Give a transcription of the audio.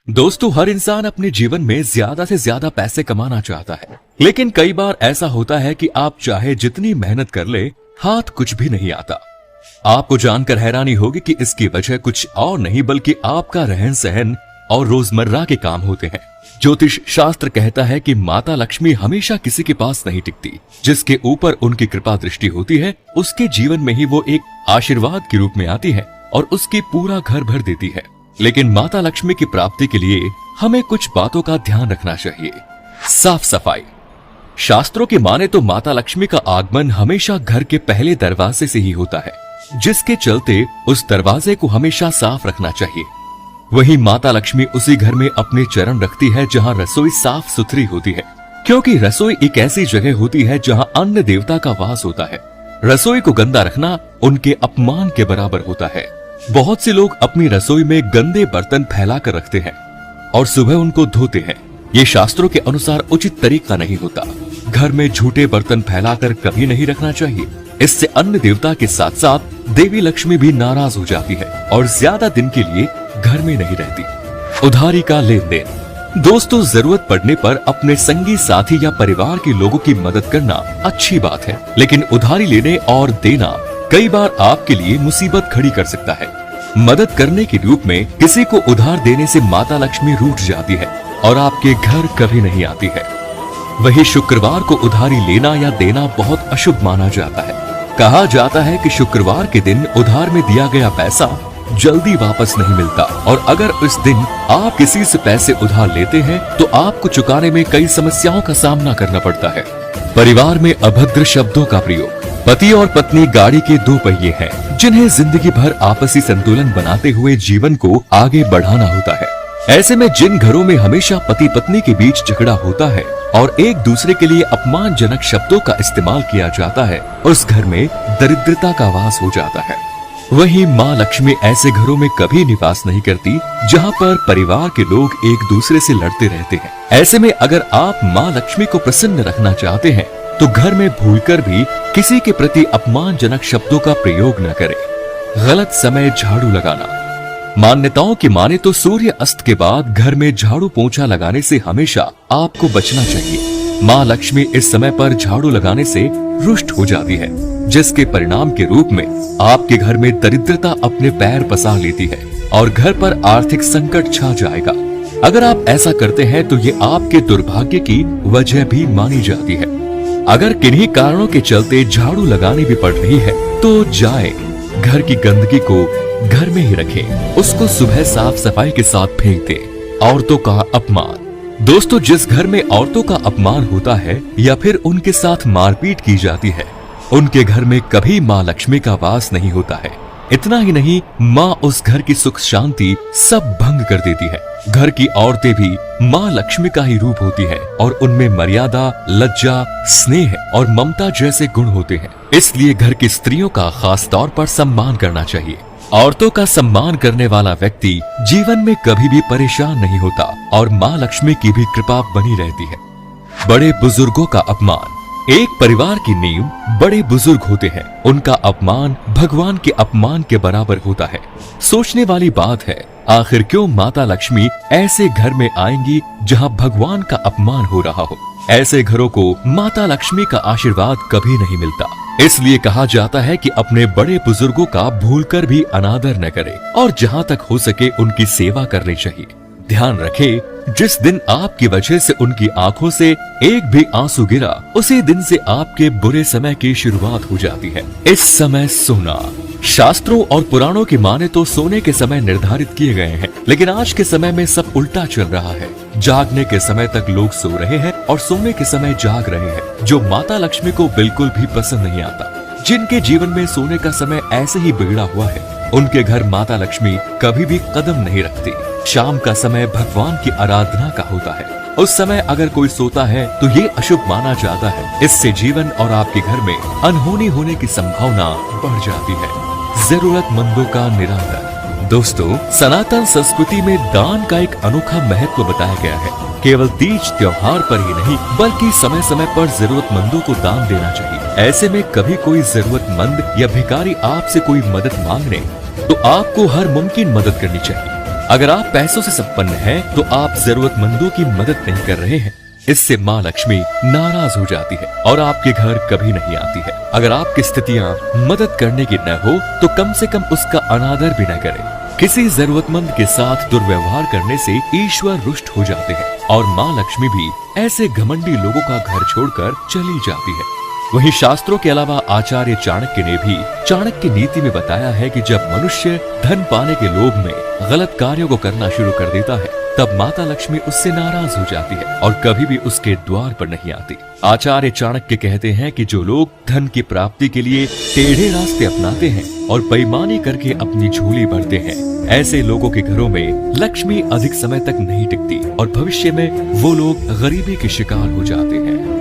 दोस्तों, हर इंसान अपने जीवन में ज्यादा से ज्यादा पैसे कमाना चाहता है, लेकिन कई बार ऐसा होता है कि आप चाहे जितनी मेहनत कर ले, हाथ कुछ भी नहीं आता। आपको जानकर हैरानी होगी कि इसकी वजह कुछ और नहीं बल्कि आपका रहन सहन और रोजमर्रा के काम होते हैं। ज्योतिष शास्त्र कहता है कि माता लक्ष्मी हमेशा किसी के पास नहीं टिकती। जिसके ऊपर उनकी कृपा दृष्टि होती है, उसके जीवन में ही वो एक आशीर्वाद के रूप में आती है और उसकी पूरा घर भर देती है। लेकिन माता लक्ष्मी की प्राप्ति के लिए हमें कुछ बातों का ध्यान रखना चाहिए। साफ सफाई। शास्त्रों की माने तो माता लक्ष्मी का आगमन हमेशा घर के पहले दरवाजे से ही होता है, जिसके चलते उस दरवाजे को हमेशा साफ रखना चाहिए। वहीं माता लक्ष्मी उसी घर में अपने चरण रखती है जहां रसोई साफ सुथरी होती है, क्योंकि रसोई एक ऐसी जगह होती है जहां अन्न देवता का वास होता है। रसोई को गंदा रखना उनके अपमान के बराबर होता है। बहुत से लोग अपनी रसोई में गंदे बर्तन फैला कर रखते हैं और सुबह उनको धोते हैं। ये शास्त्रों के अनुसार उचित तरीका नहीं होता। घर में झूठे बर्तन फैलाकर कभी नहीं रखना चाहिए। इससे अन्न देवता के साथ साथ देवी लक्ष्मी भी नाराज हो जाती है और ज्यादा दिन के लिए घर में नहीं रहती। उधारी का लेन देन। दोस्तों, जरूरत पड़ने पर अपने संगी साथी या परिवार के लोगों की मदद करना अच्छी बात है, लेकिन उधारी लेने और देना कई बार आपके लिए मुसीबत खड़ी कर सकता है। मदद करने के रूप में किसी को उधार देने से माता लक्ष्मी रूठ जाती है और आपके घर कभी नहीं आती है। वही शुक्रवार को उधारी लेना या देना बहुत अशुभ माना जाता है। कहा जाता है कि शुक्रवार के दिन उधार में दिया गया पैसा जल्दी वापस नहीं मिलता और अगर इस दिन आप किसी से पैसे उधार लेते हैं तो आपको चुकाने में कई समस्याओं का सामना करना पड़ता है। परिवार में अभद्र शब्दों का प्रयोग। पति और पत्नी गाड़ी के दो पहिए हैं, जिन्हें जिंदगी भर आपसी संतुलन बनाते हुए जीवन को आगे बढ़ाना होता है। ऐसे में जिन घरों में हमेशा पति पत्नी के बीच झगड़ा होता है और एक दूसरे के लिए अपमानजनक शब्दों का इस्तेमाल किया जाता है, उस घर में दरिद्रता का वास हो जाता है। वहीं माँ लक्ष्मी ऐसे घरों में कभी निवास नहीं करती जहाँ पर परिवार के लोग एक दूसरे से लड़ते रहते हैं। ऐसे में अगर आप माँ लक्ष्मी को प्रसन्न रखना चाहते हैं तो घर में भूलकर भी किसी के प्रति अपमानजनक शब्दों का प्रयोग न करें। गलत समय झाड़ू लगाना। मान्यताओं की माने तो सूर्य अस्त के बाद घर में झाड़ू पोंछा लगाने से हमेशा आपको बचना चाहिए। माँ लक्ष्मी इस समय पर झाड़ू लगाने से रुष्ट हो जाती है, जिसके परिणाम के रूप में आपके घर में दरिद्रता अपने पैर पसार लेती है और घर पर आर्थिक संकट छा जाएगा। अगर आप ऐसा करते हैं तो ये आपके दुर्भाग्य की वजह भी मानी जाती है। अगर किन्हीं कारणों के चलते झाड़ू लगानी भी पड़ रही है तो जाए, घर की गंदगी को घर में ही रखें, उसको सुबह साफ सफाई के साथ फेंक दें। औरतों का अपमान। दोस्तों, जिस घर में औरतों का अपमान होता है या फिर उनके साथ मारपीट की जाती है, उनके घर में कभी माँ लक्ष्मी का वास नहीं होता है। इतना ही नहीं, माँ उस घर की सुख शांति सब भंग कर देती है। घर की औरतें भी माँ लक्ष्मी का ही रूप होती है और उनमें मर्यादा, लज्जा, स्नेह और ममता जैसे गुण होते हैं। इसलिए घर की स्त्रियों का खास तौर पर सम्मान करना चाहिए। औरतों का सम्मान करने वाला व्यक्ति जीवन में कभी भी परेशान नहीं होता और माँ लक्ष्मी की भी कृपा बनी रहती है। बड़े बुजुर्गों का अपमान। एक परिवार की नींव बड़े बुजुर्ग होते हैं। उनका अपमान भगवान के अपमान के बराबर होता है। सोचने वाली बात है, आखिर क्यों माता लक्ष्मी ऐसे घर में आएंगी जहां भगवान का अपमान हो रहा हो। ऐसे घरों को माता लक्ष्मी का आशीर्वाद कभी नहीं मिलता। इसलिए कहा जाता है कि अपने बड़े बुजुर्गों का भूलकर भी अनादर न करें और जहां तक हो सके उनकी सेवा करनी चाहिए। ध्यान रखें, जिस दिन आपकी वजह से उनकी आंखों से एक भी आंसू गिरा, उसी दिन से आपके बुरे समय की शुरुआत हो जाती है। इस समय सोना। शास्त्रों और पुराणों की माने तो सोने के समय निर्धारित किए गए हैं, लेकिन आज के समय में सब उल्टा चल रहा है। जागने के समय तक लोग सो रहे हैं और सोने के समय जाग रहे हैं, जो माता लक्ष्मी को बिल्कुल भी पसंद नहीं आता। जिनके जीवन में सोने का समय ऐसे ही बिगड़ा हुआ है, उनके घर माता लक्ष्मी कभी भी कदम नहीं रखती। शाम का समय भगवान की आराधना का होता है। उस समय अगर कोई सोता है तो ये अशुभ माना जाता है। इससे जीवन और आपके घर में अनहोनी होने की संभावना बढ़ जाती है। जरूरतमंदों का निरादर। दोस्तों, सनातन संस्कृति में दान का एक अनोखा महत्व बताया गया है। केवल तीज त्योहार पर ही नहीं बल्कि समय समय पर जरूरतमंदों को दान देना चाहिए। ऐसे में कभी कोई जरूरतमंद या भिखारी आपसे कोई मदद मांगने तो आपको हर मुमकिन मदद करनी चाहिए। अगर आप पैसों से संपन्न हैं, तो आप जरूरतमंदों की मदद नहीं कर रहे हैं। इससे माँ लक्ष्मी नाराज हो जाती है और आपके घर कभी नहीं आती है। अगर आपकी स्थितियाँ मदद करने की न हो तो कम से कम उसका अनादर भी न करें। किसी जरूरतमंद के साथ दुर्व्यवहार करने से ईश्वर रुष्ट हो जाते हैं और माँ लक्ष्मी भी ऐसे घमंडी लोगों का घर छोड़कर चली जाती है। वहीं शास्त्रों के अलावा आचार्य चाणक्य ने भी चाणक्य नीति में बताया है कि जब मनुष्य धन पाने के लोभ में गलत कार्यों को करना शुरू कर देता है, तब माता लक्ष्मी उससे नाराज हो जाती है और कभी भी उसके द्वार पर नहीं आती। आचार्य चाणक्य कहते हैं कि जो लोग धन की प्राप्ति के लिए टेढ़े रास्ते अपनाते हैं और बेईमानी करके अपनी झोली भरते हैं, ऐसे लोगों के घरों में लक्ष्मी अधिक समय तक नहीं टिकती और भविष्य में वो लोग गरीबी के शिकार हो जाते हैं।